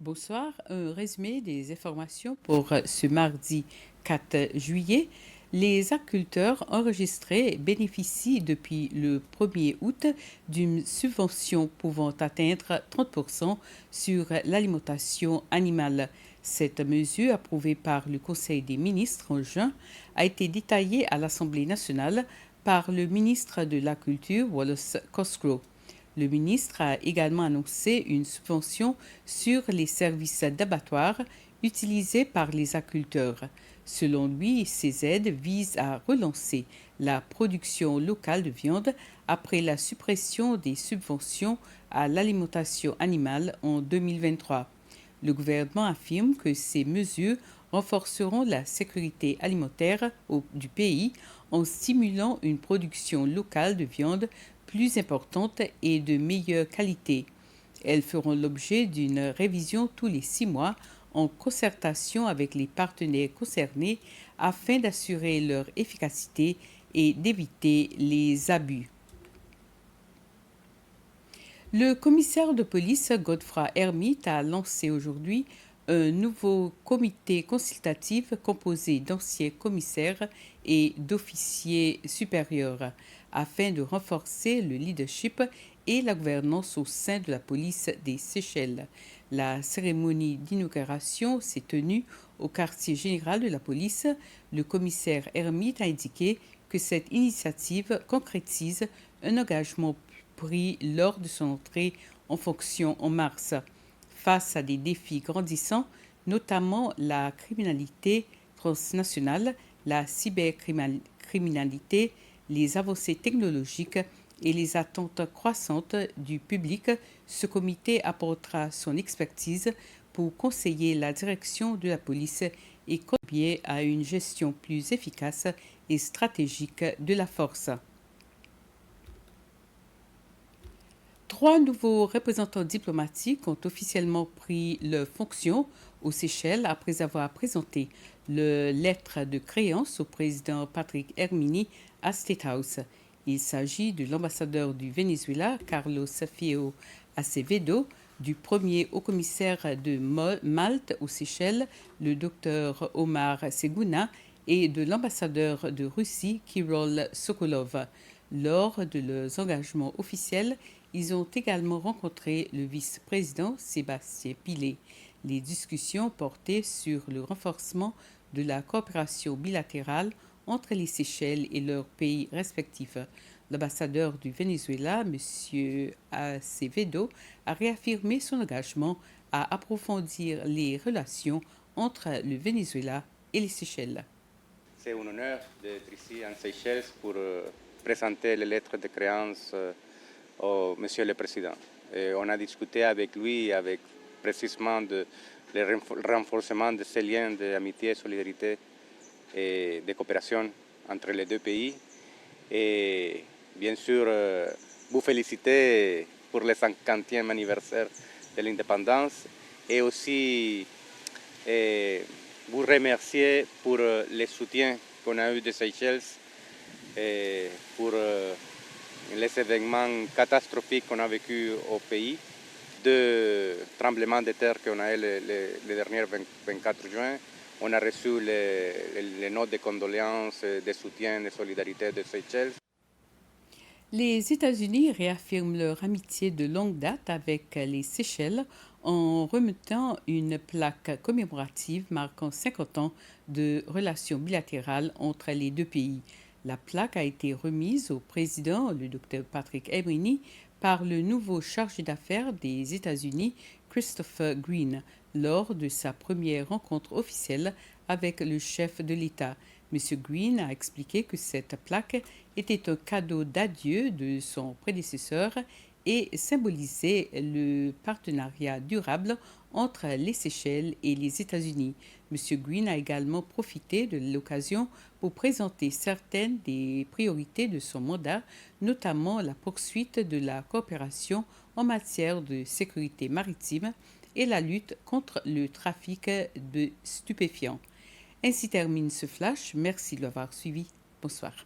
Bonsoir, un résumé des informations pour ce mardi 4 juillet. Les agriculteurs enregistrés bénéficient depuis le 1er août d'une subvention pouvant atteindre 30% sur l'alimentation animale. Cette mesure, approuvée par le Conseil des ministres en juin, a été détaillée à l'Assemblée nationale par le ministre de l'Agriculture, Wallace Cosgrove. Le ministre a également annoncé une subvention sur les services d'abattoir utilisés par les agriculteurs. Selon lui, ces aides visent à relancer la production locale de viande après la suppression des subventions à l'alimentation animale en 2023. Le gouvernement affirme que ces mesures renforceront la sécurité alimentaire du pays en stimulant une production locale de viande plus importante et de meilleure qualité. Elles feront l'objet d'une révision tous les 6 mois en concertation avec les partenaires concernés afin d'assurer leur efficacité et d'éviter les abus. Le commissaire de police Godefroy Hermite a lancé aujourd'hui un nouveau comité consultatif composé d'anciens commissaires et d'officiers supérieurs afin de renforcer le leadership et la gouvernance au sein de la police des Seychelles. La cérémonie d'inauguration s'est tenue au quartier général de la police. Le commissaire Hermite a indiqué que cette initiative concrétise un engagement pris lors de son entrée en fonction en mars. Face à des défis grandissants, notamment la criminalité transnationale, la cybercriminalité, les avancées technologiques et les attentes croissantes du public, ce comité apportera son expertise pour conseiller la direction de la police et contribuer à une gestion plus efficace et stratégique de la force. 3 nouveaux représentants diplomatiques ont officiellement pris leurs fonctions aux Seychelles après avoir présenté leur lettre de créance au président Patrick Hermini à State House. Il s'agit de l'ambassadeur du Venezuela, Carlos Fio Acevedo, du premier haut-commissaire de Malte aux Seychelles, le docteur Omar Seguna, et de l'ambassadeur de Russie, Kirill Sokolov. Lors de leurs engagements officiels, ils ont également rencontré le vice-président Sébastien Pillet. Les discussions portaient sur le renforcement de la coopération bilatérale entre les Seychelles et leurs pays respectifs. L'ambassadeur du Venezuela, M. Acevedo, a réaffirmé son engagement à approfondir les relations entre le Venezuela et les Seychelles. C'est un honneur d'être ici en Seychelles pour présenter les lettres de créance au Monsieur le Président. Et on a discuté avec lui, avec précisément le renforcement de ces liens d'amitié, solidarité et de coopération entre les deux pays. Et bien sûr, vous féliciter pour le 50e anniversaire de l'indépendance et aussi vous remercier pour le soutien qu'on a eu de Seychelles pour les événements catastrophiques qu'on a vécu au pays, deux tremblements de terre qu'on a eu le dernier 24 juin. On a reçu les notes de condoléances, de soutien, de solidarité de Seychelles. Les États-Unis réaffirment leur amitié de longue date avec les Seychelles en remettant une plaque commémorative marquant 50 ans de relations bilatérales entre les deux pays. La plaque a été remise au président, le Dr Patrick Hermini, par le nouveau chargé d'affaires des États-Unis, Christopher Green, lors de sa première rencontre officielle avec le chef de l'État. M. Green a expliqué que cette plaque était un cadeau d'adieu de son prédécesseur et symbolisait le partenariat durable entre les Seychelles et les États-Unis. M. Green a également profité de l'occasion pour présenter certaines des priorités de son mandat, notamment la poursuite de la coopération en matière de sécurité maritime et la lutte contre le trafic de stupéfiants. Ainsi termine ce flash. Merci de l'avoir suivi. Bonsoir.